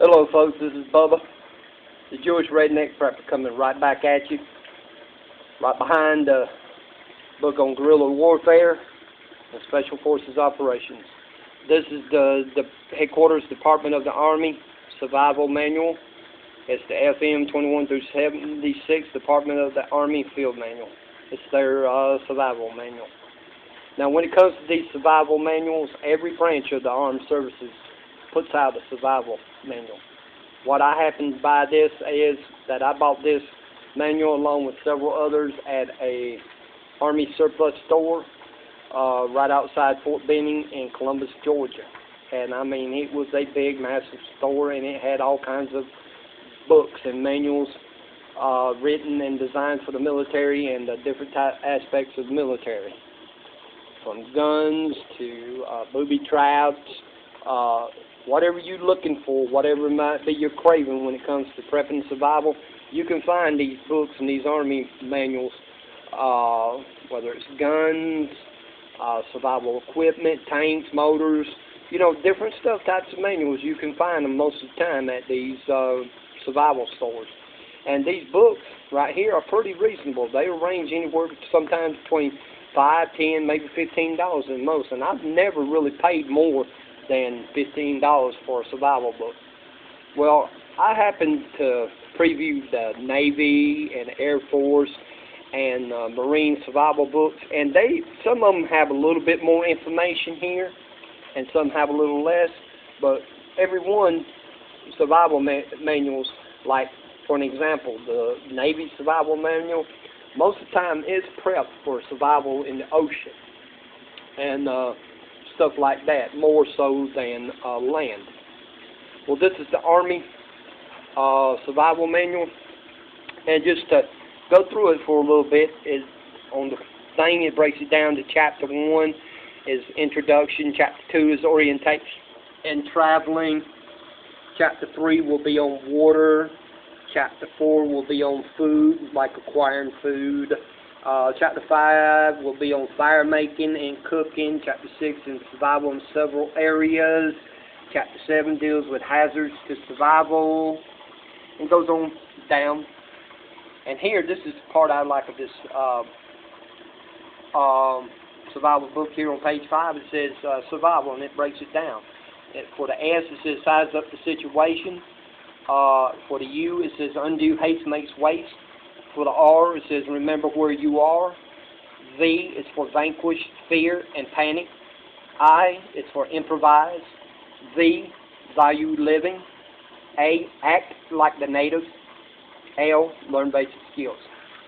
Hello folks, this is Bubba, the Jewish Redneck Prepper, coming right back at you, right behind the book on guerrilla warfare and Special Forces operations. This is the Headquarters Department of the Army Survival Manual. It's the FM 21 through 76 Department of the Army Field Manual. It's their survival manual. Now when it comes to these survival manuals, every branch of the armed services puts out a survival manual. What I happen to buy this is that I bought this manual along with several others at a Army surplus store right outside Fort Benning in Columbus, Georgia. And I mean, it was a big, massive store, and it had all kinds of books and manuals written and designed for the military and the different aspects of the military, from guns to booby traps, whatever you're looking for, whatever might be your craving when it comes to prepping and survival. You can find these books and these Army manuals, whether it's guns, survival equipment, tanks, motors, you know, different stuff, types of manuals. You can find them most of the time at these survival stores. And these books right here are pretty reasonable. They range anywhere sometimes between $5, $10, maybe $15 at most. And I've never really paid more than $15 for a survival book. Well, I happen to preview the Navy and Air Force and Marine survival books, and some of them have a little bit more information here, and some have a little less. But every one survival manuals, like for an example, the Navy survival manual, most of the time is prepped for survival in the ocean and stuff like that, more so than land. Well, this is the Army survival manual, and just to go through it for a little bit, is on the thing it breaks it down to chapter 1 is introduction, chapter 2 is orientation and traveling, chapter 3 will be on water, chapter 4 will be on food, like acquiring food. Chapter 5 will be on fire making and cooking. Chapter 6 in survival in several areas. Chapter 7 deals with hazards to survival, and goes on down. And here, this is the part I like of this survival book here on page 5. It says survival, and it breaks it down. For the S, it says size up the situation. For the U, it says undue haste makes waste. For the R, it says remember where you are. V is for vanquish fear and panic. I is for improvise. Z, value living. A, act like the natives. L, learn basic skills.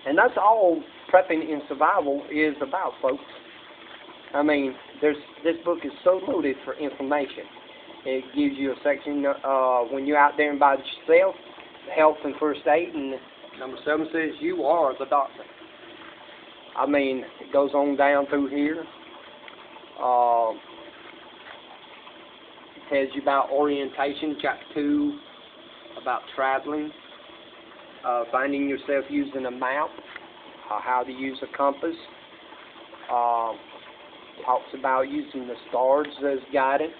And that's all prepping in survival is about, folks. I mean, this book is so loaded for information. It gives you a section when you're out there and by yourself, health and first aid, and number 7 says you are the doctor. I mean, it goes on down through here. It tells you about orientation, chapter 2, about traveling, finding yourself using a map, how to use a compass. Talks about using the stars as guidance.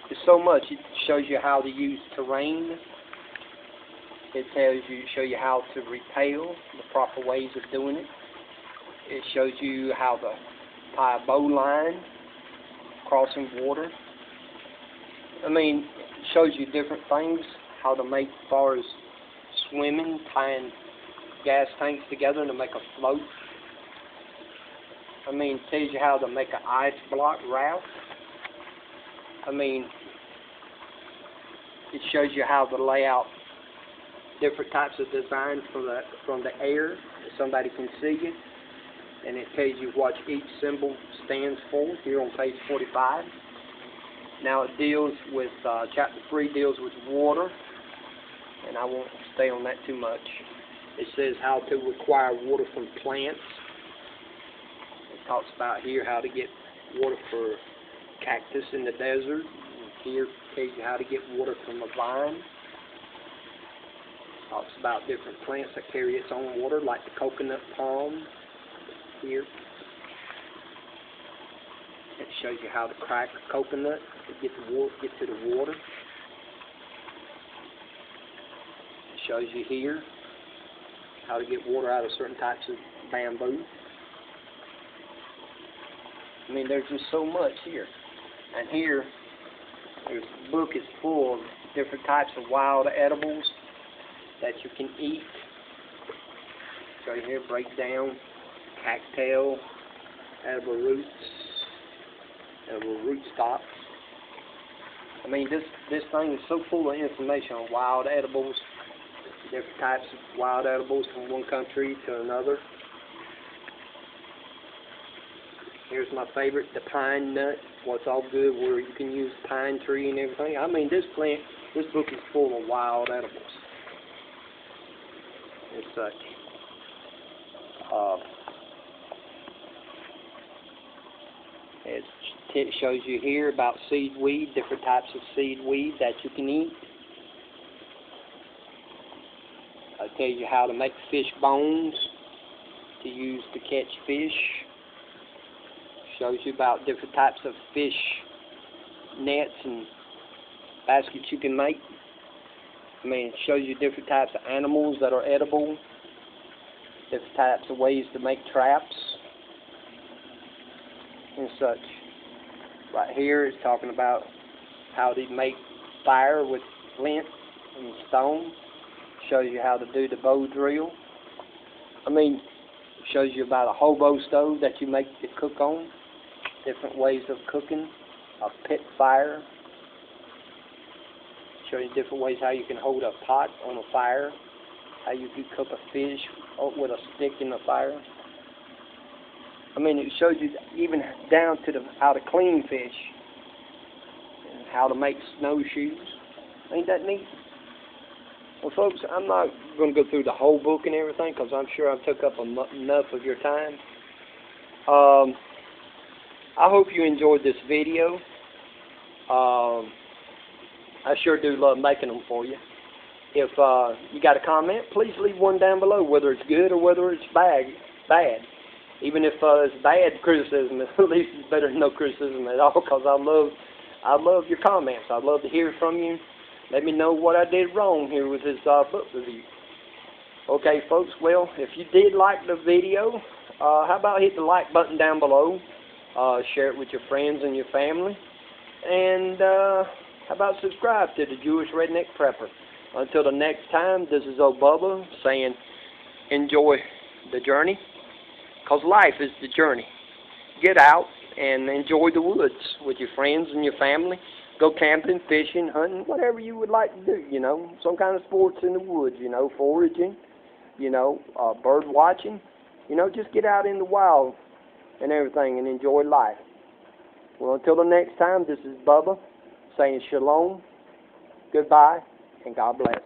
There's so much. It shows you how to use terrain. It shows you how to repel, the proper ways of doing it. It shows you how to tie a bowline, crossing water. I mean, it shows you different things, how to make as far as swimming, tying gas tanks together to make a float. I mean, it tells you how to make an ice block raft. I mean, it shows you how to lay out different types of design from the air that somebody can see you. And it tells you what each symbol stands for here on page 45. Now it deals with, chapter 3 deals with water, and I won't stay on that too much. It says how to acquire water from plants. It talks about here how to get water for cactus in the desert. Here tells you how to get water from a vine. Talks about different plants that carry its own water, like the coconut palm. Here shows you how to crack a coconut to get to the water. It shows you here how to get water out of certain types of bamboo. I mean, there's just so much here. And here, this book is full of different types of wild edibles that you can eat. So here, break down cattail, edible roots, edible rootstocks. I mean, this thing is so full of information on wild edibles, different types of wild edibles from one country to another. Here's my favorite, the pine nut. What's all good where you can use pine tree and everything. I mean, this book is full of wild edibles and such. It shows you here about seaweed, different types of seaweed that you can eat. It tells you how to make fish bones to use to catch fish. Shows you about different types of fish nets and baskets you can make. I mean, it shows you different types of animals that are edible, different types of ways to make traps and such. Right here it's talking about how to make fire with flint and stone. Shows you how to do the bow drill. I mean, it shows you about a hobo stove that you make to cook on. Different ways of cooking, a pit fire. Show you different ways how you can hold a pot on a fire, how you can cook a fish with a stick in the fire. I mean, it shows you even down to how to clean fish and how to make snowshoes. Ain't that neat? Well, folks, I'm not going to go through the whole book and everything because I'm sure I've took up enough of your time. I hope you enjoyed this video. I sure do love making them for you. If you got a comment, please leave one down below, whether it's good or whether it's bad. Even if it's bad criticism, at least it's better than no criticism at all, because I love your comments. I'd love to hear from you. Let me know what I did wrong here with this book review. Okay, folks, well, if you did like the video, how about hit the like button down below? Share it with your friends and your family. And how about subscribe to the Jewish Redneck Prepper. Until the next time, this is old Bubba saying enjoy the journey, because life is the journey. Get out and enjoy the woods with your friends and your family. Go camping, fishing, hunting, whatever you would like to do, you know. Some kind of sports in the woods, you know, foraging, you know, bird watching. You know, just get out in the wild and everything and enjoy life. Well, until the next time, this is Bubba saying shalom, goodbye, and God bless.